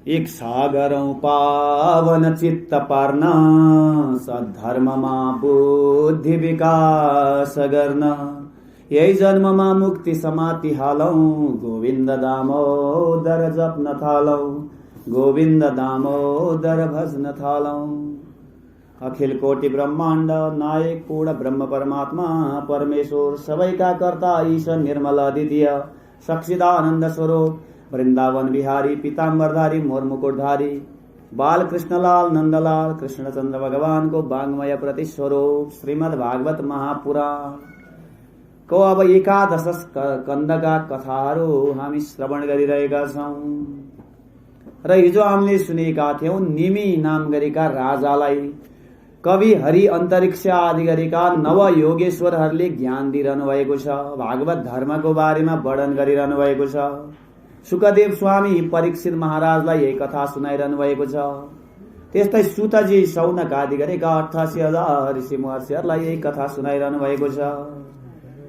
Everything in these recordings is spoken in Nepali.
एक सागरौं पावन चित्त पार्न सद्धर्ममा बुद्धि विकास गर्न यही जन्ममा मुक्ति समाति हालौं गोविन्द दामोदर जप्न थालौं गोविन्द दामोदर भजन थालौं। अखिल कोटि ब्रह्माण्ड नायक पूर्ण ब्रह्म परमात्मा परमेश्वर सबैका कर्ता ईश्वर निर्मल अद्वितीय सच्चिदानन्द स्वरूप वृंदावन बिहारी पीताम्बरधारी मोर मुकुटधारी बाल कृष्णलाल नंदलाल कृष्णचंद्र भगवान को वाङ्मय प्रति स्वरूप श्रीमद् भागवत महापुराण को अब एकादश स्कन्धका कथाहरू हामी श्रवण गरिरहेका छौं र हिजो हामीले सुनेका थियौं निमि नाम गरेका राजालाई कवि हरि अन्तरिक्ष आदि गरेका नव योगेश्वरहरूले ज्ञान दिइरहनु भएको छ। भागवत धर्मको बारेमा वर्णन गरिरहनु भएको छ। सुखदेव स्वामी परीक्षित महाराजलाई यही कथा सुनाइरहनु भएको छ। त्यस्तै सुतजी शौनक आदि गरेका 88,000 ऋषि महर्षिहरूलाई यही कथा सुनाइरहनु भएको छ।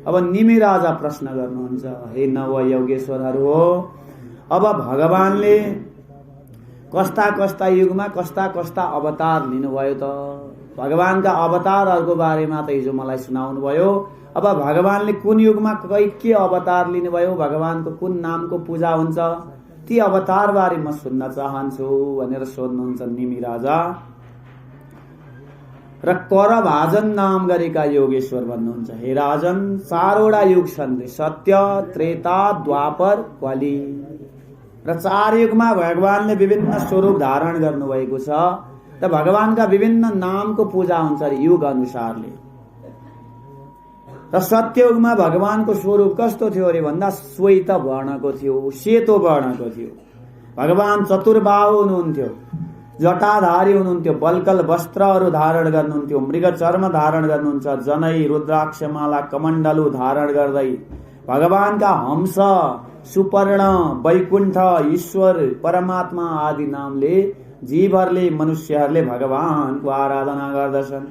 अब निमि राजा प्रश्न गर्नुहुन्छ, हे नव योगेश्वरहरू हो, अब भगवानले कस्ता कस्ता युगमा कस्ता कस्ता अवतार लिनुभयो त? भगवानका अवतारहरूको बारेमा त हिजो मलाई सुनाउनु भयो। अब भगवानले कुन युगमा के अवतार लिनुभयो, भगवानको कुन नामको पूजा हुन्छ, ती अवतार बारे म सुन्न चाहन्छु भनेर सोध्नुहुन्छ निमि राजा। र करभाजन नाम गरेका योगेश्वर भन्नुहुन्छ, हे राजन, 4वटा युग छन्, सत्य, त्रेता, द्वापर, कली र 4 युगमा भगवानले विभिन्न स्वरूप धारण गर्नुभएको छ र भगवानका विभिन्न नामको पूजा हुन्छ युग अनुसारले। र सत्ययुगमा भगवानको स्वरूप कस्तो थियो अरे भन्दा श्वेत वर्णको थियो, सेतो वर्णको थियो। भगवान चतुर्बाहु हुनुहुन्थ्यो, जटाधारी हुनुहुन्थ्यो, बल्कल वस्त्रहरू धारण गर्नुहुन्थ्यो, मृग चर्म धारण गर्नुहुन्छ, जनै, रुद्राक्षमाला, कमण्डलु धारण गर्दै भगवानका हंस, सुपर्ण, वैकुण्ठ, ईश्वर, परमात्मा आदि नामले जीवहरूले मनुष्यहरूले भगवानको आराधना गर्दछन्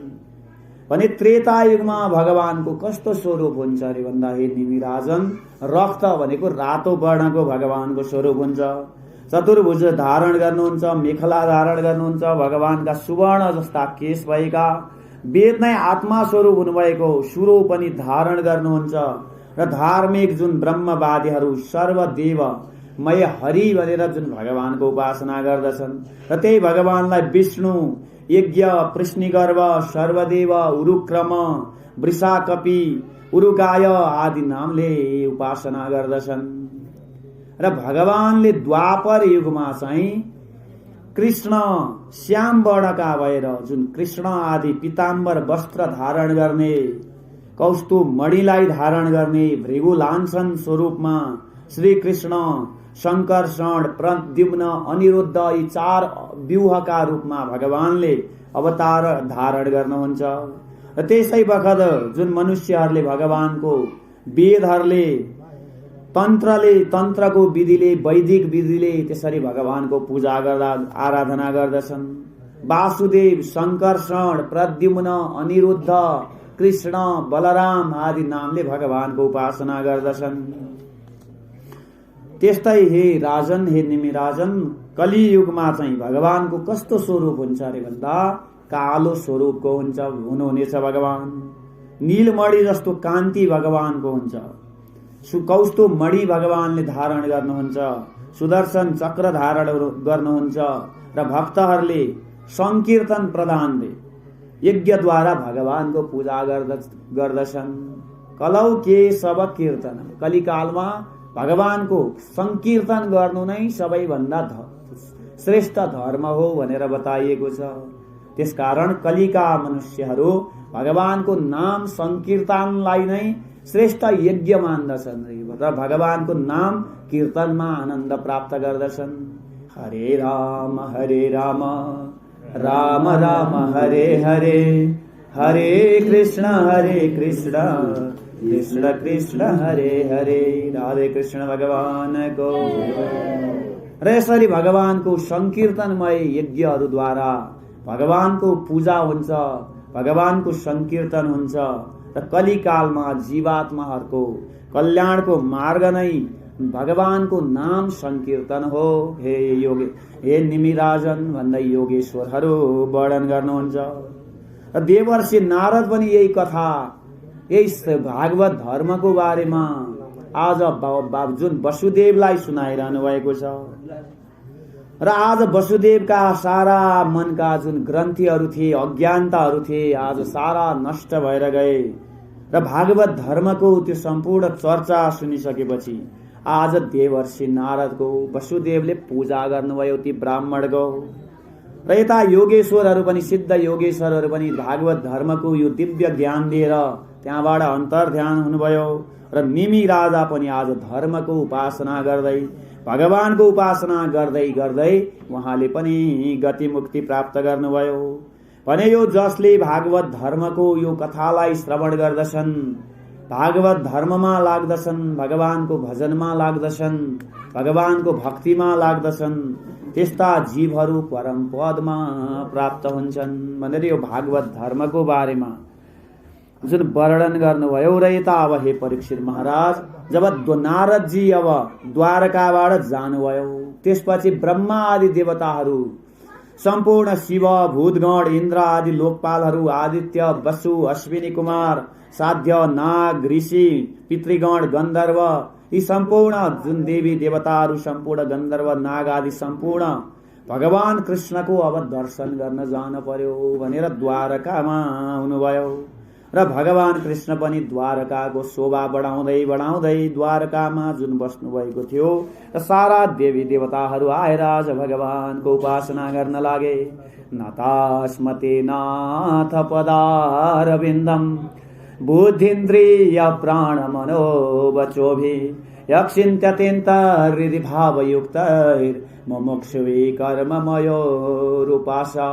भने त्रेता युगमा भगवानको कस्तो स्वरूप हुन्छ अरे भन्दा हे निमि राजन, रक्त भनेको रातो वर्णको भगवानको स्वरूप हुन्छ। चतुर्भुज धारण गर्नुहुन्छ, मेखला धारण गर्नुहुन्छ, भगवानका सुवर्ण जस्ता केश भएका, वेद नै आत्मा स्वरूप हुनुभएको सुरो पनि धारण गर्नुहुन्छ र धार्मिक जुन ब्रह्मवादीहरू सर्वदेव मय हरि भनेर जुन भगवानको उपासना गर्दछन् र त्यही भगवानलाई विष्णु, यज्ञ, पृश्निगर्भ, सर्वदेव, उरुक्रम, वृषाकपि, उरुगाय आदि नामले उपासना गर्दछन्। र भगवानले द्वापर युगमा चाहिँ कृष्ण श्याम वर्णका भएर जुन कृष्ण आदि पीताम्बर वस्त्र धारण गर्ने, कौस्तुभ मणिलाई धारण गर्ने, भृगु लाञ्छन स्वरूपमा श्री कृष्ण शङ्कर्षण, प्रद्युम्न, अनिरुद्ध यी 4 व्यूहका रूपमा भगवानले अवतार धारण गर्नुहुन्छ। र त्यसै बखत जुन मनुष्यहरूले भगवानको वेदहरूले तन्त्रको विधिले, वैदिक विधिले त्यसरी भगवानको पूजा गर्दा आराधना गर्दछन्। वासुदेव, शङ्कर्षण, प्रद्युम्न, अनिरुद्ध, कृष्ण, बलराम आदि नामले भगवानको उपासना गर्दछन्। त्यस्तै हे राजन, हे निमि राजन, कलियुगमा चाहिँ भगवानको कस्तो स्वरूप हुन्छ अरे भन्दा कालो स्वरूपको हुनुहुनेछ भगवान। नीलमणि जस्तो कान्ति भगवानको हुन्छ, कौस्तुभ मणि भगवानले धारण गर्नुहुन्छ, सुदर्शन चक्र धारण गर्नुहुन्छ र भक्तहरूले संकीर्तन प्रदानले यज्ञद्वारा भगवानको पूजा गर्दछन्। कलौ के सब कीर्तन, कलिकालमा भगवानको संकीर्तन गर्नु नै सबैभन्दा श्रेष्ठ धर्म हो भनेर बताइएको छ। त्यसकारण कलिका मनुष्यहरू भगवानको नाम संकीर्तनलाई नै श्रेष्ठ यज्ञ मान्दछन् र भगवानको नाम कीर्तनमा आनन्द प्राप्त गर्दछन्। हरे राम राम राम हरे हरे, हरे कृष्ण कृष्ण कृष्ण हरे हरे, राधे कृष्ण भगवान को। र यसरी भगवानको संकीर्तनमय यज्ञहरूद्वारा भगवानको पूजा हुन्छ, भगवानको संकीर्तन हुन्छ र कलिकालमा जीवात्माहरूको कल्याणको मार्ग नै भगवानको नाम संकीर्तन हो। हे निमिराजन भन्दै योगेश्वरहरू वर्णन गर्नुहुन्छ। र देवर्षि नारद पनि यही कथा, यही भागवत धर्मको बारेमा आज जुन वसुदेवलाई सुनाइरहनु भएको छ। र आज वसुदेवका सारा मनका जुन ग्रन्थीहरू थिए, अज्ञानताहरू थिए, आज सारा नष्ट भएर गए। र भागवत धर्मको त्यो सम्पूर्ण चर्चा सुनिसकेपछि आज देवर्षि नारदको वसुदेवले पूजा गर्नुभयो ती ब्राह्मणको। र यता योगेश्वरहरू पनि, सिद्ध योगेश्वरहरू पनि भागवत धर्मको यो दिव्य ज्ञान दिएर त्यहाँबाट अन्तर्ध्यान हुनुभयो। र निमि राजा पनि आज धर्मको उपासना गर्दै, भगवानको उपासना गर्दै गर्दै उहाँले पनि गति मुक्ति प्राप्त गर्नुभयो। भने यो जसले भागवत धर्मको यो कथालाई श्रवण गर्दछन्, भागवत धर्ममा लाग्दछन्, भगवानको भजनमा लाग्दछन्, भगवानको भक्तिमा लाग्दछन्, त्यस्ता जीवहरू परम पदमा प्राप्त हुन्छन् भनेर यो भागवत धर्मको बारेमा जुन वर्णन गर्नुभयो। र यता अब हे परीक्षित महाराज, जब नारदजी अब द्वारकाबाट जानुभयो, त्यसपछि ब्रह्मा आदि देवताहरू, सम्पूर्ण शिव, भूतगण, इन्द्र आदि लोकपालहरू, आदित्य, वसु, अश्विनी कुमार, साध्य, नाग, ऋषि, पितृगण, गन्धर्व, यी सम्पूर्ण जुन देवी देवताहरू, सम्पूर्ण गन्धर्व, नाग आदि सम्पूर्ण भगवान कृष्णको अब दर्शन गर्न जान पर्यो भनेर द्वारकामा हुनुभयो। र भगवान कृष्ण पनि द्वारकाको शोभा बढाउँदै बढाउँदै द्वारकामा जुन बस्नु भएको थियो, र सारा देवी देवताहरू आएर आज भगवानको उपासना गर्न लागे। नतास्मते नाथ पदारविन्दम बुद्धिन्द्रिय प्राण मनोवचोभि यक्षिन्त्यत्यन्त हृदि भावयुक्तैर् मुमुक्षुभि कर्ममयो रूपासा।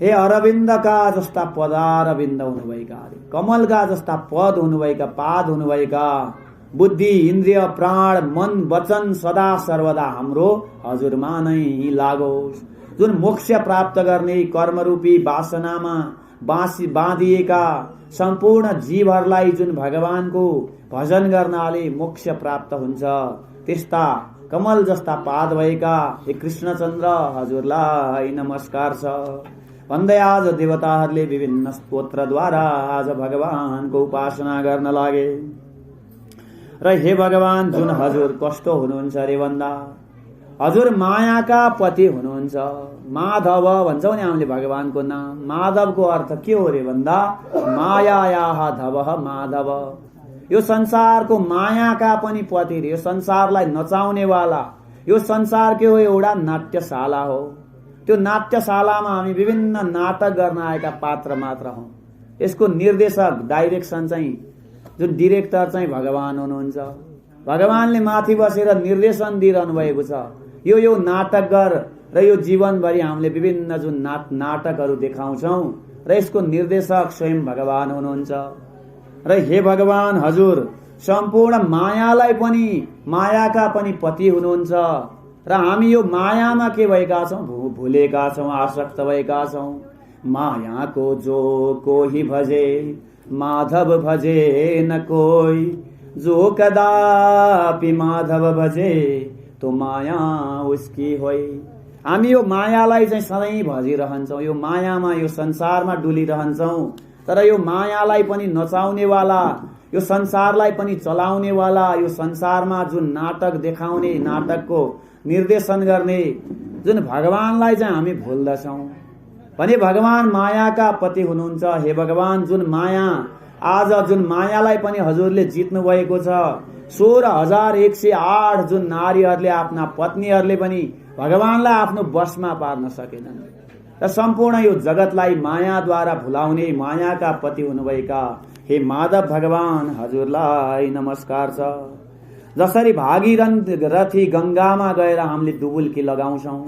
हे अरविन्दका जस्ता पदारविन्द हुनुभएका, कमलका जस्ता पद हुनुभएका, पाद हुनुभएका, बुद्धि, इन्द्रिय, प्राण, मन, वचन सदा सर्वदा हाम्रो हजुरमा नै लागोस्। जुन मोक्ष प्राप्त गर्ने कर्मरूपी वासनामा बाँधिएका सम्पूर्ण जीवहरूलाई जुन भगवानको भजन गर्नाले मोक्ष प्राप्त हुन्छ, त्यस्ता कमल जस्ता पाद भएका हे कृष्णचन्द्र हजुरलाई नमस्कार छ भन्दै आज देवताहरूले विभिन्न स्तोत्रद्वारा आज भगवानको उपासना गर्न लागे। र हे भगवान, जुन हजुर कस्तो हुनुहुन्छ रे भन्दा, हजुर मायाका पति हुनुहुन्छ। माधव भन्छौँ नि हामीले भगवानको नाम। माधवको अर्थ के हो रे भन्दा, मायायाः धवः माधव। यो संसारको मायाका पनि पति रे, यो संसारलाई नचाउनेवाला। यो संसार के हो, एउटा नाट्यशाला हो। त्यो नाट्यशालामा हामी विभिन्न नाटक गर्न आएका पात्र मात्र हौं। यसको निर्देशक, डाइरेक्सन चाहिँ, जुन डिरेक्टर चाहिँ भगवान हुनुहुन्छ। भगवानले माथि बसेर निर्देशन दिइरहनु भएको छ, यो नाटक गर। र यो जीवनभरि हामीले विभिन्न जुन नाटकहरू देखाउँछौं, र यसको निर्देशक स्वयं भगवान हुनुहुन्छ। र हे भगवान, हजुर सम्पूर्ण मायालाई पनि, मायाका पनि पति हुनुहुन्छ। र हामी यो मायामा के भएका छौं, भुलेका छौं, आसक्त भएका छौं। मायाको जो कोही भजे माधव भजे न कोई, जो कदापि माधव भजे तो माया उसकी होई। हामी यो मायालाई चाहिँ सधैँ भजिरहन्छौं, यो मायामा, यो संसारमा डुलिरहन्छौं। तर यो मायालाई पनि नचाउनेवाला, यो संसारलाई पनि चलाउनेवाला, यो संसारमा जुन नाटक देखाउने, नाटकको निर्देशन गर्ने जुन भगवानलाई चाहिँ हामी भुल्दछौं। भने भगवान मायाका पति हुनुहुन्छ। हे भगवान, जुन माया, आज जुन मायालाई पनि हजुरले जित्नु भएको छ। 16,108 जुन नारीहरूले, आफ्ना पत्नीहरूले पनि भगवानलाई आफ्नो वशमा पार्न सकेनन्। र सम्पूर्ण यो जगतलाई मायाद्वारा भुलाउने मायाका पति हुनुभएका हे माधव भगवान हजुरलाई नमस्कार छ। जसरी भागीरथी गंगामा गएर हामीले डुबुल्की लगाउँछौं,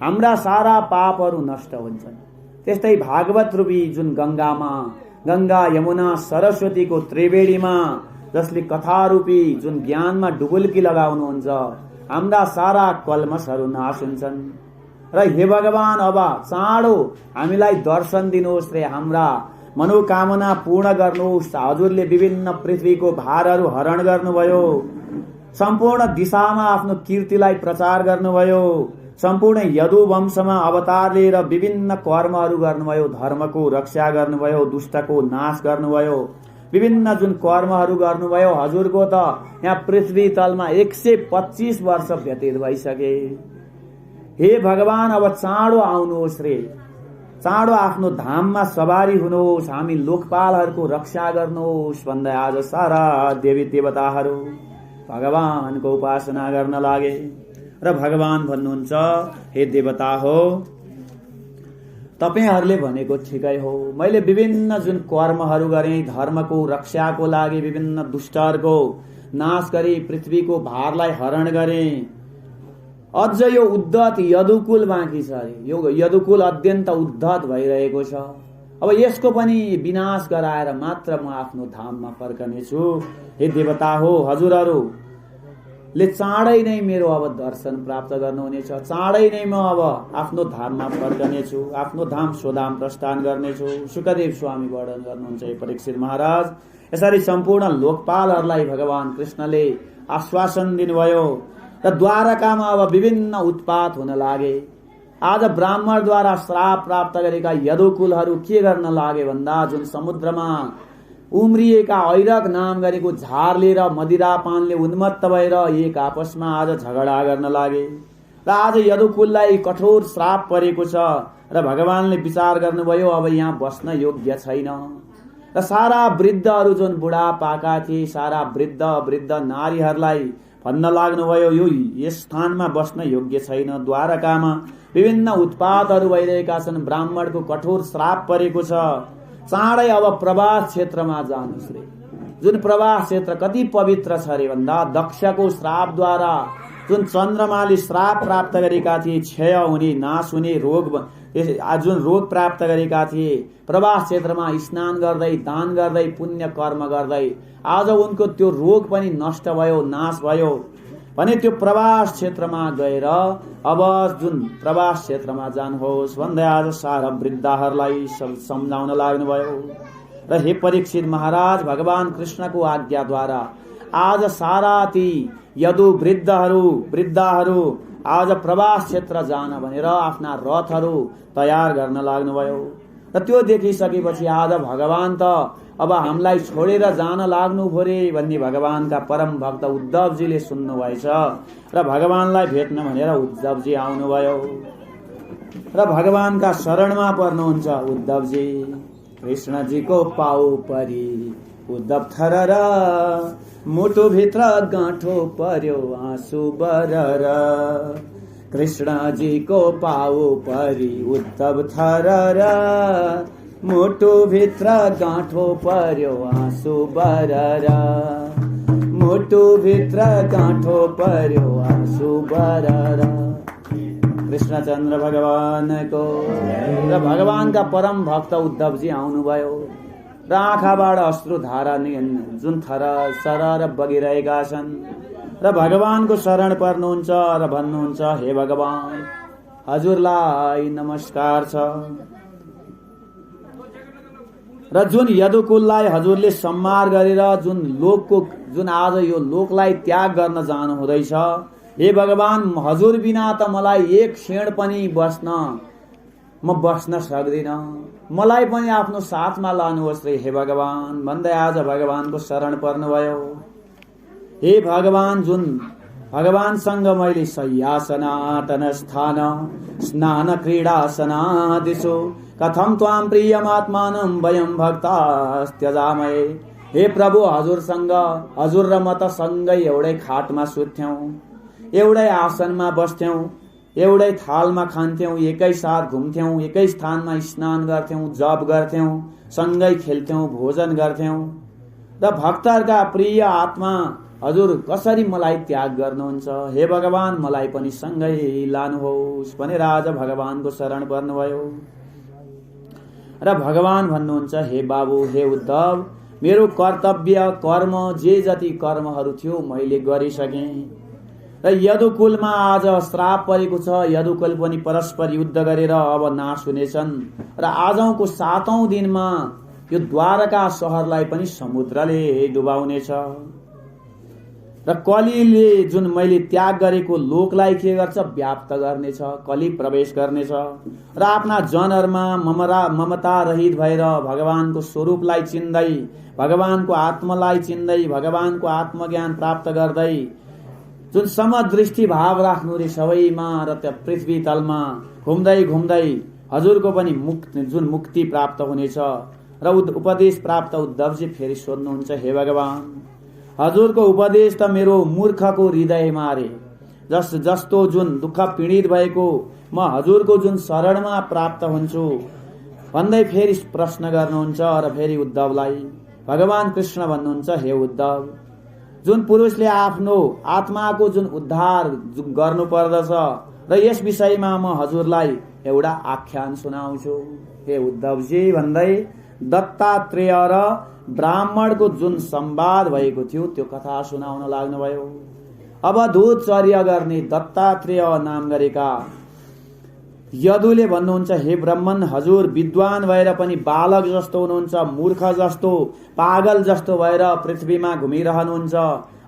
हाम्रा सारा पापहरू नष्ट हुन्छन्, त्यस्तै भागवत रूपी जुन गंगामा, गंगा यमुना सरस्वतीको त्रिवेणीमा जसले कथा रूपी जुन ज्ञानमा डुबुल्की लगाउनुहुन्छ, हाम्रा सारा कल्मशहरू नाश हुन्छन्। र हे भगवान, अब चाँडो हामीलाई दर्शन दिनुहोस् रे, हाम्रा मनोकामना पूर्ण गर्नुहोस्। हजुरले विभिन्न पृथ्वीको भारहरू हरण गर्नुभयो, सम्पूर्ण दिशामा आफ्नो कीर्तिलाई प्रचार गर्नुभयो, सम्पूर्ण यदु वंशमा अवतार लिएर विभिन्न कर्महरू गर्नुभयो, धर्मको रक्षा गर्नुभयो, दुष्टको नाश गर्नुभयो, विभिन्न जुन कर्महरू गर्नुभयो। हजुरको त यहाँ पृथ्वी तलमा 125 वर्ष व्यतीत भइसके। हे भगवान, अब चाँडो आउनुहोस् रे, चाँडो आफ्नो धाममा सवारी हुनुहोस्, हामी लोकपालहरूको रक्षा गर्नुहोस् भन्दै आज सारा देवी देवताहरू भगवानको उपासना गर्न लागे। र भगवान भन्नुहुन्छ, हे देवता हो, तपाईहरूले भनेको ठिकै हो। मैले विभिन्न जुन कर्महरू गरेँ, धर्मको रक्षाको लागि विभिन्न दुष्टहरूको नाश गरी पृथ्वीको भारलाई हरण गरेँ। अझ यो उद्धत यदुकुल बाँकी छ अरे। यो यदुकुल अत्यन्त उद्धत भइरहेको छ। अब यसको पनि विनाश गराएर मात्र म आफ्नो धाममा फर्कनेछु। हे देवता हो, हजुरहरूले चाँडै नै मेरो अब दर्शन प्राप्त गर्नुहुनेछ। चाँडै नै म अब आफ्नो धाममा फर्कनेछु, आफ्नो धाम स्वधाम प्रस्थान गर्नेछु। सुखदेव स्वामी वर्णन गर्नुहुन्छ। हे परीक्षित महाराज, यसरी सम्पूर्ण लोकपालहरूलाई भगवान कृष्णले आश्वासन दिनुभयो र द्वारकामा अब विभिन्न उत्पात हुन लागे। आज ब्राह्मणद्वारा श्राप प्राप्त गरेका यदुकुलहरू के गर्न लागे भन्दा जुन समुद्रमा उम्रिएका ऐरक नाम गरेको झार लिएर मदिरापानले उन्मत्त भएर एक आपसमा आज झगडा गर्न लागे र आज यदुकुललाई कठोर श्राप परेको छ र भगवानले विचार गर्नुभयो अब यहाँ बस्न योग्य छैन र सारा वृद्धहरू जुन बुढापाका थिए, सारा वृद्ध नारीहरूलाई भन्न लाग्नुभयो यो यस स्थानमा बस्न योग्य छैन। द्वारकामा विभिन्न उत्पातहरू भइरहेका छन्, ब्राह्मणको कठोर श्राप परेको छ। चाँडै अब प्रवास क्षेत्रमा जानुस् रे। जुन प्रवास क्षेत्र कति पवित्र छ रे भन्दा दक्षको श्रापद्वारा जुन चन्द्रमाले श्राप प्राप्त गरेका थिए, क्षय हुने, नाश हुने रोग, जुन रोग प्राप्त गरेका थिए, प्रवास क्षेत्रमा स्नान गर्दै, दान गर्दै, पुण्य कर्म गर्दै आज उनको त्यो रोग पनि नष्ट भयो, नाश भयो भने त्यो प्रवास क्षेत्रमा गएर अब जुन प्रवास क्षेत्रमा जानुहोस् भन्दै आज सारा वृद्धहरूलाई सम्झाउन लाग्नुभयो। र हे परीक्षित महाराज, भगवान कृष्णको आज्ञाद्वारा आज सारा ती यदु वृद्धहरू आज प्रवास क्षेत्र जान भनेर आफ्ना रथहरू तयार गर्न लाग्नुभयो। र त्यो देखिसकेपछि आज भगवान त अब हामीलाई छोडेर जान लाग्नु भरे भन्ने भगवानका परम भक्त उद्धवजीले सुन्नुभएछ र भगवानलाई भेट्न भनेर उद्धवजी आउनुभयो र भगवानका शरणमा पर्नुहुन्छ उद्धवजी। कृष्णजीको पाउ परी उद्धव थरर, मुटुभित्र गाँठो पर्यो आँसु बरर। कृष्णजीको पाउ परी उद्धव थरर, मुटुभित्र गाँठो पर्यो आँसु बरर। मुटुभित्र गाँठो पर्यो आँसु बरर। कृष्णचन्द्र भगवानको र भगवानका परम भक्त उद्धवजी आउनुभयो र आँखाबाट अश्रुधारा जुन थर सरर बगिरहेका छन् र भगवानको शरण पर्नुहुन्छ र भन्नुहुन्छ, हे भगवान, हजुरलाई नमस्कार छ। र जुन यदुकुललाई हजुरले सम्मार गरेर जुन आज यो लोकलाई त्याग गर्न जानु हुँदैछ, हे भगवान, हजुर बिना त मलाई एक क्षण पनि म बस्न सक्दिन, मलाई पनि आफ्नो साथमा लानुहोस् रे हे भगवान भन्दै आज भगवानको शरण पर्नुभयो। हे भगवान, जुन भगवानसँग मैले शय्यासनातन स्थान स्नान क्रीडासनादिषु कथम त्वां प्रियमात्मानं वयं भक्तास्त्यजामहे। हे प्रभु, हजुरसँग, हजुर र म त सँगै एउटै खाटमा सुत्थ्यौं, एउटै आसनमा बस्थ्यौं, एउटै थालमा खान्थ्यौं, एकै साथ घुम्थ्यौं, एकै स्थानमा स्नान गर्थ्यौं, जप गर्थ्यौं, सँगै खेल्थ्यौं, भोजन गर्थ्यौं र भक्तहरूका प्रिय आत्मा हजुर कसरी मलाई त्याग गर्नुहुन्छ? हे भगवान, मलाई पनि सँगै लानुहोस् भनेर आज भगवानको शरण पर्नुभयो र भगवान भन्नुहुन्छ, हे बाबु, हे उद्धव, मेरो कर्तव्य कर्म जे जति कर्महरू थियो मैले गरिसकेँ र यदुकुलमा आज श्राप परेको छ। यदुकुल पनि परस्पर युद्ध गरेर अब नाश हुनेछन् र आजौको 7औं दिनमा यो द्वारका सहरलाई पनि समुद्रले डुबाउनेछ। र कलीले जुन मैले त्याग गरेको लोकलाई के गर्छ, व्याप्त गर्नेछ, कली प्रवेश गर्नेछ र आफ्ना जनहरूमा ममता रहित भएर भगवानको स्वरूपलाई चिन्दै, भगवानको आत्मालाई चिन्दै, भगवानको आत्मज्ञान प्राप्त गर्दै जुन समदृष्टि भाव राख्नु रे सबैमा र त्यो पृथ्वी तलमा घुम्दै घुम्दै हजुरको पनि मुक्ति प्राप्त हुनेछ। र उपदेश प्राप्त उद्धवजी फेरि सोध्नुहुन्छ, हे भगवान, हजुरको उपदेश त मेरो मूर्खको हृदयमा रे, जस्तो जुन दुःख पीडित भएको म हजुरको जुन शरणमा प्राप्त हुन्छु भन्दै फेरि प्रश्न गर्नुहुन्छ। र फेरि उद्धवलाई भगवान कृष्ण भन्नुहुन्छ, हे उद्धव, जुन पुरुषले आफ्नो आत्माको जुन उद्धार गर्नु पर्दछ र यस विषयमा म हजुरलाई एउटा आख्यान सुनाउँछु। हे उद्धवजी भन्दै दत्तात्रेय र ब्राह्मणको जुन संवाद भएको थियो त्यो कथा सुनाउन लाग्नुभयो। अवधूत चर्या गर्ने दत्तात्रेय नाम गरेका यदुले भन्नुहुन्छ, हे ब्राह्मण, हजुर विद्वान भएर पनि बालक जस्तो हुनुहुन्छ, मूर्ख जस्तो, पागल जस्तो भएर पृथ्वीमा घुमिरहनुहुन्छ।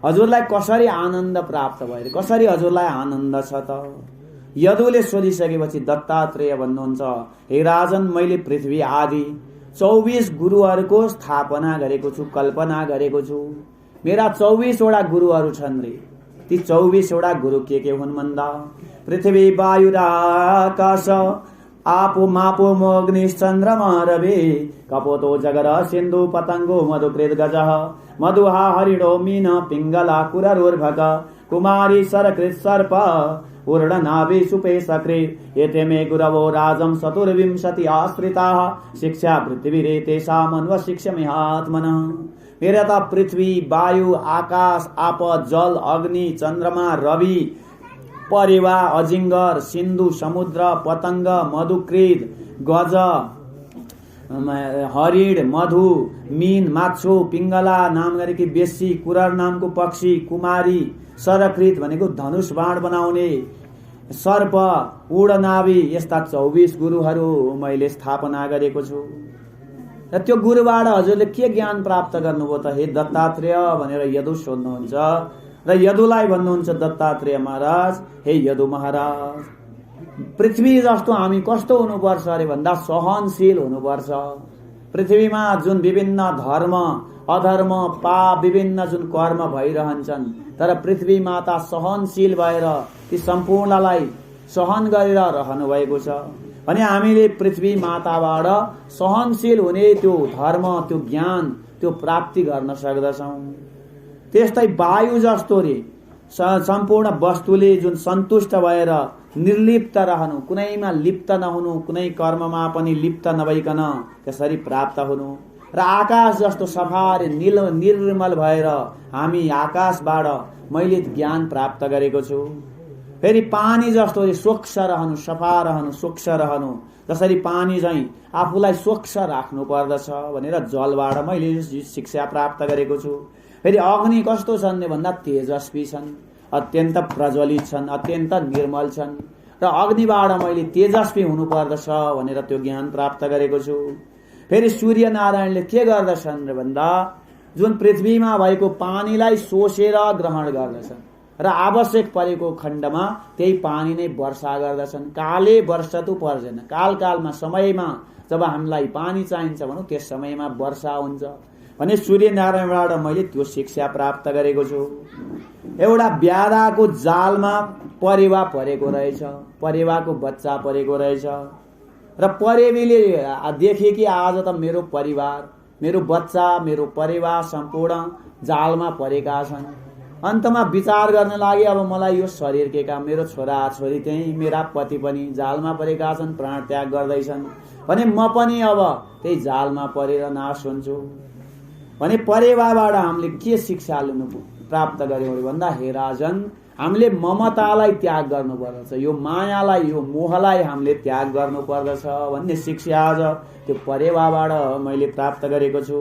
हजुरलाई कसरी आनन्द प्राप्त भएर, कसरी हजुरलाई आनन्द छ त? यदुले सोधिसकेपछि दत्तात्रेय भन्नुहुन्छ, हे राजन, मैले पृथ्वी आदि 24 गुरुहरूको स्थापना गरेको छु, कल्पना गरेको छु। मेरा 24 वटा गुरुहरू छन् रे। ती 24 वटा गुरु के हुन् भन्दा पृथ्वी वायु आकाश आपो मापो मोग्नि चन्द्रमा रवि कपोतो जगर सिन्धु पतंगो मधुकृत गज मधुहा हरिणो मीन पिंगला कुररुर्भक कुमारी सरकृत सर्प पूर्ण नाभि सुपे सक्रे एते मे गुरवो राजम चतुर्विंशति आश्रिताः शिक्षा पृथ्वी रे तेषाम् अन्वशिक्षमिहात्मनः। मेरा त पृथ्वी, वायु, आकाश, आप, जल, अग्नि, चन्द्रमा, रवि, परेवा, अजिंगर, सिन्धु, समुद्र, पतंग, मधुकृत, गज, हरिण, मधु, मीन, माछो, पिंगला नाम गरेकी बेसी, कुरर नामको पक्षी, कुमारी, सरकृत भनेको धनुष बाण बनाउने, सर्प, उडनाभी, यस्ता 24 गुरुहरू मैले स्थापना गरेको छु। र त्यो गुरुबाट हजुरले के ज्ञान प्राप्त गर्नुभयो त हे दत्तात्रेय भनेर यदु सोध्नुहुन्छ। र यदुलाई भन्नुहुन्छ दत्तात्रेय महाराज, हे यदु महाराज, पृथ्वी जस्तो हामी कस्तो हुनुपर्छ अरे भन्दा सहनशील हुनुपर्छ। पृथ्वीमा जुन विभिन्न धर्म, अधर्म, पाप, विभिन्न जुन कर्म भइरहन्छन्, तर पृथ्वी माता सहनशील भएर ती सम्पूर्णलाई सहन गरेर रहनु भएको छ भने हामीले पृथ्वी माताबाट सहनशील हुने त्यो धर्म, त्यो ज्ञान, त्यो प्राप्ति गर्न सक्दछौँ। त्यस्तै वायु जस्तो रे सम्पूर्ण वस्तुले जुन सन्तुष्ट भएर निर्लिप्त रहनु, कुनैमा लिप्त नहुनु, कुनै कर्ममा पनि लिप्त नभइकन त्यसरी प्राप्त हुनु। र आकाश जस्तो सफा निर्मल भएर हामी आकाशबाट मैले ज्ञान प्राप्त गरेको छु। फेरि पानी जस्तो स्वच्छ रहनु, सफा रहनु, स्वच्छ रहनु, जसरी पानी चाहिँ आफूलाई स्वच्छ राख्नु पर्दछ भनेर जलबाट मैले शिक्षा प्राप्त गरेको छु। फेरि अग्नि कस्तो छन् भन्दा तेजस्वी छन्, अत्यन्त प्रज्वलित छन्, अत्यन्त निर्मल छन् र अग्निबाट मैले तेजस्वी हुनु पर्दछ भनेर त्यो ज्ञान प्राप्त गरेको छु। फेरि सूर्य नारायणले के गर्दछन् भन्दा जुन पृथ्वीमा भएको पानीलाई सोसेर ग्रहण गर्दछन् र आवश्यक परेको खण्डमा त्यही पानी नै वर्षा गर्दछन्। काले वर्षतु पर्दैन, कालकालमा समयमा जब हामीलाई पानी चाहिन्छ भनौँ त्यस समयमा वर्षा हुन्छ भने सूर्य नारायणबाट मैले त्यो शिक्षा प्राप्त गरेको छु। एउटा ब्यादाको जालमा परेवा परेको रहेछ, परेवाको बच्चा परेको रहेछ र परेवीले देखे कि आज त मेरो परिवार, मेरो बच्चा, मेरो परिवार सम्पूर्ण जालमा परेका छन्। अन्तमा विचार गर्न लागि अब मलाई यो शरीर के काम, मेरो छोरा छोरी त्यही, मेरा पति पनि जालमा परेका छन्, प्राण त्याग गर्दैछन् भने म पनि अब त्यही जालमा परेर नाश हुन्छु भने परेवाबाट हामीले के शिक्षा लिनु प्राप्त गर्यौं भन्दा हे राजन, हामीले ममतालाई त्याग गर्नु पर्दछ, यो मायालाई, यो मोहलाई हामीले त्याग गर्नु पर्दछ भन्ने शिक्षा आज त्यो परेवाबाट मैले प्राप्त गरेको छु।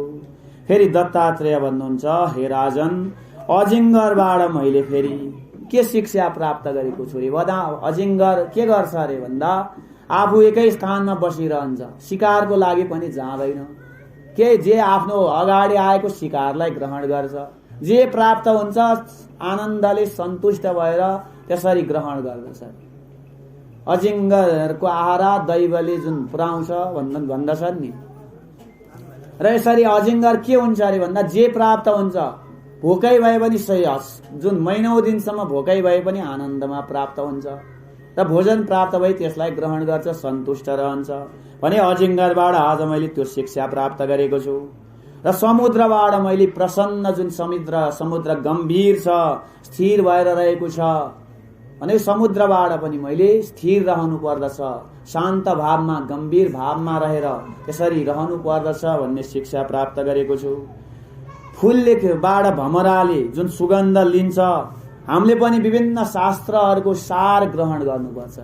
फेरि दत्तात्रेय भन्नुहुन्छ, हे राजन, अजिंगरबाट मैले फेरि के शिक्षा प्राप्त गरेको छु रे भन्दा अजिंगर के गर्छ अरे भन्दा आफू एकै स्थानमा बसिरहन्छ, शिकारको लागि पनि जाँदैन, के जे आफ्नो अगाडि आएको शिकारलाई ग्रहण गर्छ, जे प्राप्त हुन्छ आनन्दले सन्तुष्ट भएर त्यसरी ग्रहण गर्दछ। अजिङ्गरको आहारा दैवले जुन पुर्याउँछ भन्दछन् नि। र यसरी अजिङ्गर के हुन्छ अरे भन्दा जे प्राप्त हुन्छ भोकै भए पनि सही जुन महिनौं दिनसम्म भोकै भए पनि आनन्दमा प्राप्त हुन्छ र भोजन प्राप्त भई त्यसलाई ग्रहण गर्छ, सन्तुष्ट रहन्छ भने अजिङ्गरबाट आज मैले त्यो शिक्षा प्राप्त गरेको छु। र समुद्रबाट मैले प्रसन्न जुन समुद्र गम्भीर छ, स्थिर भएर रहेको छ भने समुद्रबाट पनि मैले स्थिर रहनु पर्दछ, शान्त भावमा गम्भीर भावमा रहेर त्यसरी रहनु पर्दछ भन्ने शिक्षा प्राप्त गरेको छु। फूलबाट भमराले जुन सुगन्ध लिन्छ, हामीले पनि विभिन्न शास्त्रहरूको सार ग्रहण गर्नुपर्छ।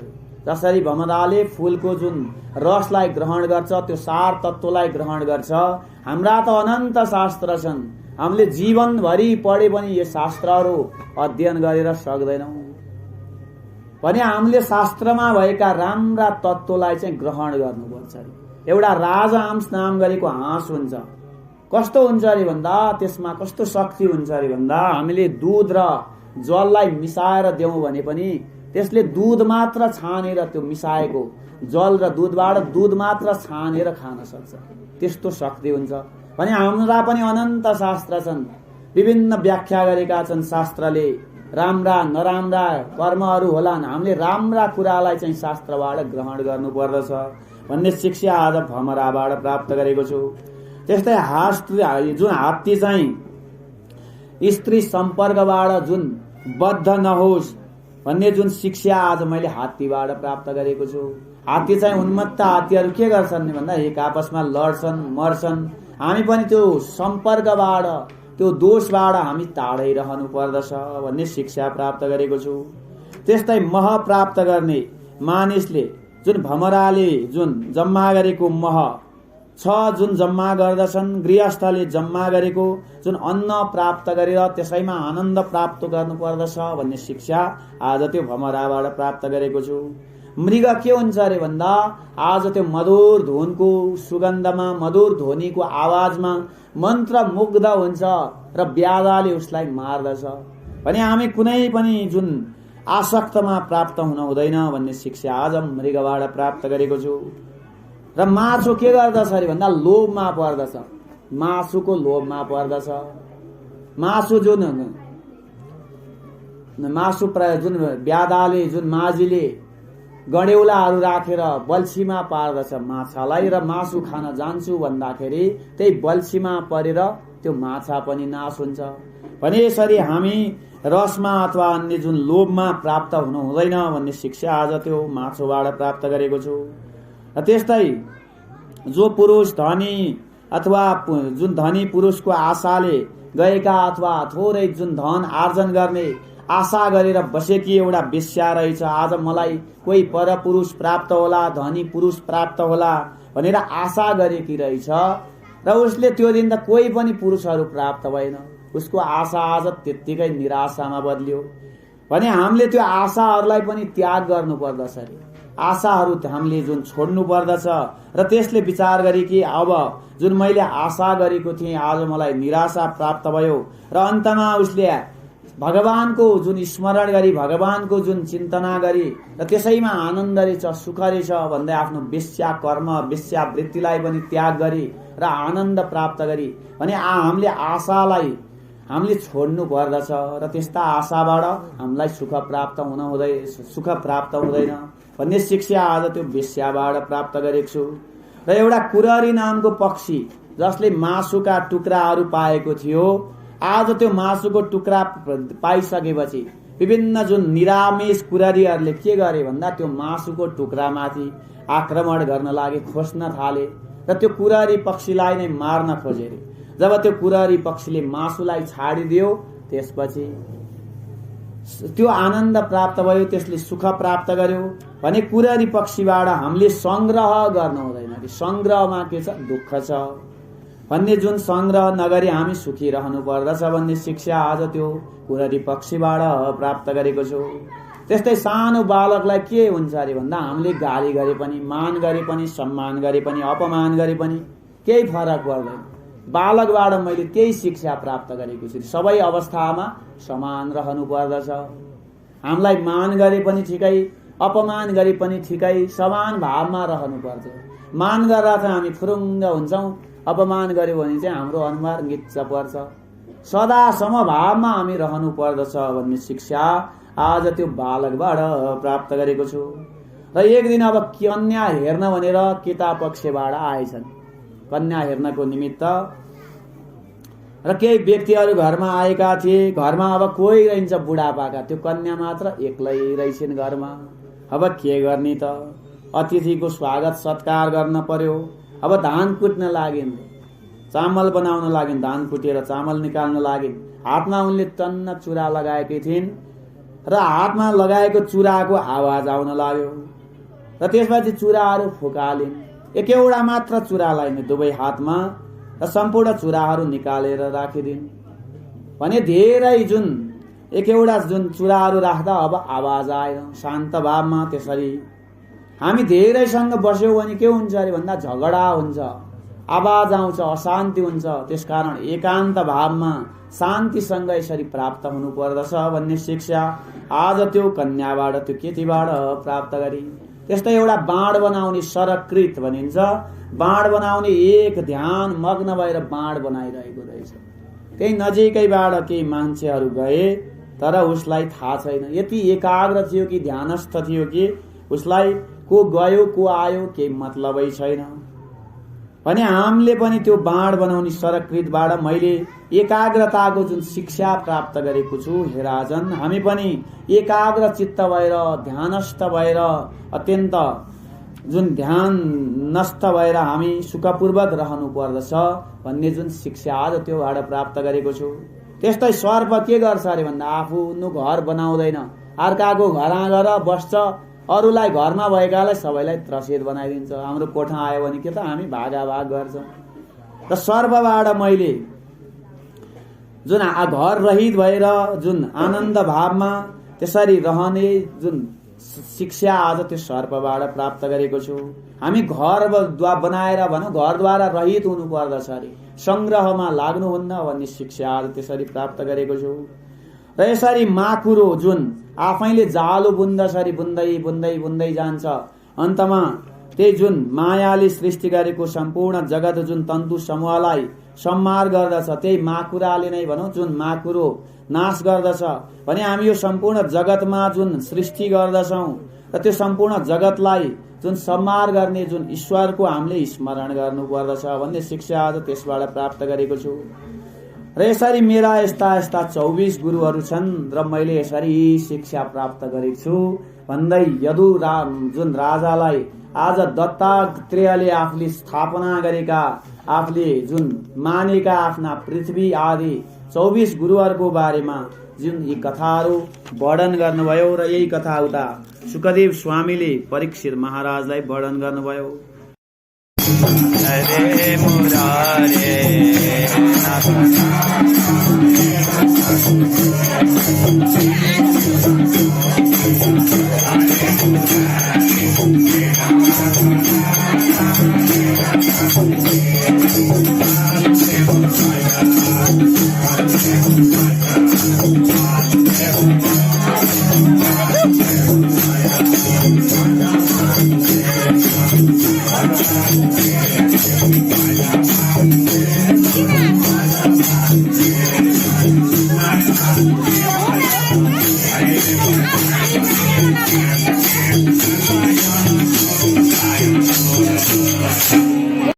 जसरी भमराले फूलको जुन रसलाई ग्रहण गर्छ, त्यो सार तत्त्वलाई ग्रहण गर्छ। हाम्रा त अनन्त शास्त्र छन्, हामीले जीवनभरि पढे पनि यो शास्त्रहरू अध्ययन गरेर सक्दैनौँ भने हामीले शास्त्रमा भएका राम्रा तत्त्वलाई चाहिँ ग्रहण गर्नुपर्छ। एउटा राजा आम्स नाम गरेको हाँस हुन्छ, कस्तो हुन्छ अरे भन्दा त्यसमा कस्तो शक्ति हुन्छ अरे भन्दा हामीले दुध र जललाई मिसाएर देऊ भने पनि त्यसले दूध मात्र छानेर, त्यो मिसाएको जल र दूधबाट दूध मात्र छानेर खान सक्छ, त्यस्तो शक्ति हुन्छ। भने हाम्रा पनि अनन्त शास्त्र छन्, विभिन्न व्याख्या गरेका छन् शास्त्रले। राम्रा नराम्रा कर्महरू होलान्, हामीले राम्रा कुरालाई चाहिँ शास्त्रबाट ग्रहण गर्नु पर्दछ भन्ने शिक्षा आज भमराबाट प्राप्त गरेको छु। त्यस्तै जुन हात्ती चाहिँ स्त्री सम्पर्कबाट जुन बद्ध नहोस् भन्ने जुन शिक्षा आज मैले हात्तीबाट प्राप्त गरेको छु। हात्ती चाहिँ उन्मत्त हात्तीहरू के गर्छन् भन्दा एक आपसमा लड्छन्, मर्छन्। हामी पनि त्यो सम्पर्कबाट, त्यो दोषबाट हामी टाढै रहनु पर्दछ भन्ने शिक्षा प्राप्त गरेको छु। त्यस्तै मह प्राप्त गर्ने मानिसले जुन भमराले जुन जम्मा गरेको मह छ, जुन जम्मा गर्दछन्, गृहस्थले जम्मा गरेको जुन अन्न प्राप्त गरेर त्यसैमा आनन्द प्राप्त गर्नु पर्दछ भन्ने शिक्षा आज त्यो भमराबाट प्राप्त गरेको छु। मृग के हुन्छ अरे भन्दा आज त्यो मधुर धुनको सुगन्धमा, मधुर ध्वनिको आवाजमा मन्त्रमुग्ध हुन्छ र व्याधाले उसलाई मार्दछ भने हामी कुनै पनि जुन आसक्तमा प्राप्त हुन हुँदैन भन्ने शिक्षा आज मृगबाट प्राप्त गरेको छु। र मासु के गर्दछ अरे भन्दा लोभमा पर्दछ, मासुको लोभमा पर्दछ। मासु जुन व्याधाले, जुन माझीले गडेउलाहरू राखेर बल्छीमा पार्दछ माछालाई, र मासु खान जान्छु भन्दाखेरि त्यही बल्छीमा परेर त्यो माछा पनि नाश हुन्छ भने यसरी हामी रसमा अथवा अन्य जुन लोभमा प्राप्त हुनु हुँदैन भन्ने शिक्षा आज त्यो माछुबाट प्राप्त गरेको छु। र त्यस्तै जो पुरुष धनी अथवा जुन धनी पुरुषको आशाले गएका अथवा थोरै जुन धन आर्जन गर्ने आशा गरेर बसेकी एउटा वेश्या रहेछ, आज मलाई कोही परपुरुष प्राप्त होला, धनी पुरुष प्राप्त होला भनेर आशा गरेकी रहेछ र उसले त्यो दिन त कोही पनि पुरुषहरू प्राप्त भएन, उसको आशा आज त्यत्तिकै निराशामा बदल्यो भने हामीले त्यो आशाहरूलाई पनि त्याग गर्नु पर्दछ। आशाहरू हामीले जुन छोड्नु पर्दछ र त्यसले विचार गरे कि अब जुन मैले आशा गरेको थिएँ आज मलाई निराशा प्राप्त भयो र अन्तमा उसले भगवानको जुन स्मरण गरी, भगवानको जुन चिन्तना गरी र त्यसैमा आनन्द रहेछ, सुख रहेछ भन्दै आफ्नो वेश्या कर्म, वेश्या वृत्तिलाई पनि त्याग गरी र आनन्द प्राप्त गरी भने हामीले आशालाई हामीले छोड्नु पर्दछ र त्यस्ता आशाबाट हामीलाई सुख प्राप्त हुँदैन भन्ने शिक्षा आज त्यो वेश्याबाट प्राप्त गरेको छु। र एउटा कुररी नामको पक्षी जसले मासुका टुक्राहरू पाएको थियो, आज त्यो मासुको टुक्रा पाइसकेपछि विभिन्न जुन निरामिष कुररीहरूले के गरे भन्दा त्यो मासुको टुक्रामाथि आक्रमण गर्न लागे, खोज्न थाले र त्यो कुररी पक्षीलाई नै मार्न खोजे। जब त्यो कुररी पक्षीले मासुलाई छाडिदियो त्यसपछि त्यो आनन्द प्राप्त भयो, त्यसले सुख प्राप्त गर्यो भने कुररी पक्षीबाट हामीले संग्रह गर्न हुँदैन। संग्रहमा के छ, दुःख छ भन्ने जुन संग्रह नगरी हामी सुखी रहनु पर्दछ भन्ने शिक्षा आज त्यो कुररी पक्षीबाट प्राप्त गरेको छु। त्यस्तै सानो बालकलाई के हुन्छ अरे भन्दा हामीले गाली गरे पनि, मान गरे पनि, सम्मान गरे पनि, अपमान गरे पनि केही फरक पर्दैन। बालकबाट मैले त्यही शिक्षा प्राप्त गरेको छु, सबै अवस्थामा समान रहनु पर्दछ। हामीलाई मान गरे पनि ठिकै, अपमान गरे पनि ठिकै, समान भावमा रहनु पर्छ। मान गरेर चाहिँ हामी फुरुङ्ग हुन्छौँ, अपमान गर्यो भने चाहिँ हाम्रो अनुहार गिच्च पर्छ। सदा समभावमा हामी रहनु पर्दछ भन्ने शिक्षा आज त्यो बालकबाट प्राप्त गरेको छु। र एक दिन अब कन्या हेर्न भनेर केटा पक्षबाट आएछन्, कन्या हेर्नको निमित्त। र केही व्यक्तिहरू घरमा आएका थिए। घरमा अब कोही रहन्छ बुढापाका, त्यो कन्या मात्र एक्लै रहेछन् घरमा। अब के गर्ने त? अतिथिको स्वागत सत्कार गर्न पर्यो। अब धान कुट्न लागिन्, चामल बनाउन लागिन्, धान कुटेर चामल निकाल्न लागिन्। हातमा उनले टन्न चुरा लगाएकी थिइन् र हातमा लगाएको चुराको आवाज आउन लाग्यो र त्यसपछि चुराहरू फुकालिन्। एकैवटा मात्र चुरा लाइन् दुवै हातमा र सम्पूर्ण चुराहरू निकालेर राखिदिन् भने धेरै जुन एकैवटा जुन चुराहरू राख्दा अब आवाज आयो शान्त भावमा। त्यसरी हामी धेरैसँग बस्यौं भने के हुन्छ अरे भन्दा झगडा हुन्छ, आवाज आउँछ, अशान्ति हुन्छ। त्यसकारण एकान्त भावमा शान्तिसँग यसरी प्राप्त हुनु पर्दछ भन्ने शिक्षा आज त्यो कन्याबाट, त्यो केटीबाट प्राप्त गरी। त्यस्तै एउटा बाँड बनाउने सरकृत भनिन्छ। बाँड बनाउने एक ध्यान मग्न भएर बाँड बनाइरहेको रहेछ। त्यही नजिकैबाट केही मान्छेहरू गए तर उसलाई थाहा छैन, यति एकाग्र थियो कि ध्यानस्थ थियो कि उसलाई को गयो को आयो केही मतलबै छैन। भने हामीले पनि त्यो बाँड बनाउने सरकृतबाट मैले एकाग्रताको जुन शिक्षा प्राप्त गरेको छु, हे राजन, हामी पनि एकाग्र चित्त भएर ध्यानस्थ भएर अत्यन्त जुन ध्यान नष्ट भएर हामी सुखपूर्वक रहनु पर्दछ भन्ने जुन शिक्षा आज त्योबाट प्राप्त गरेको छु। त्यस्तै सर्प के गर्छ अरे भन्दा आफ्नो घर बनाउँदैन, अर्काको घरमा गएर बस्छ, अरूलाई घरमा भएकालाई सबैलाई त्रसित बनाइदिन्छ। हाम्रो कोठा आयो भने के त हामी भागाभाग गर्छौं। र सर्पबाट मैले जुन घर रहित भएर जुन आनन्द भावमा त्यसरी रहने जुन शिक्षा आज त्यो सर्पबाट प्राप्त गरेको छु। हामी घर बनाएर भनौँ घरद्वारा रहित हुनु पर्दछ अरे, संग्रहमा लाग्नुहुन्न भन्ने शिक्षा आज त्यसरी प्राप्त गरेको छु। र यसरी माकुरो जुन आफैले जालो बुन्दछरी बुन्दै बुन्दै बुन्दै जान्छ, अन्तमा त्यही जुन मायाले सृष्टि गरेको सम्पूर्ण जगत जुन तन्तु समूहलाई संहार गर्दछ, त्यही माकुराले नै भनौँ जुन माकुरो नाश गर्दछ भने हामी यो सम्पूर्ण जगतमा जुन सृष्टि गर्दछौं र त्यो सम्पूर्ण जगतलाई जुन संहार गर्ने जुन ईश्वरको हामीले स्मरण गर्नुपर्दछ भन्ने शिक्षा आज त्यसबाट प्राप्त गरेको छु। र यसरी मेरा यस्ता यस्ता 24 गुरुहरू छन् र मैले यसरी शिक्षा प्राप्त गरेको छु भन्दै यदु जुन राजालाई आज दत्तात्रेयले आफूले स्थापना गरेका, आफूले जुन मानेका आफ्ना पृथ्वी आदि 24 गुरुहरूको बारेमा जुन यी कथाहरू वर्णन गर्नुभयो र यही कथा उता सुखदेव स्वामीले परीक्षित महाराजलाई वर्णन गर्नुभयो। हरे मुरारे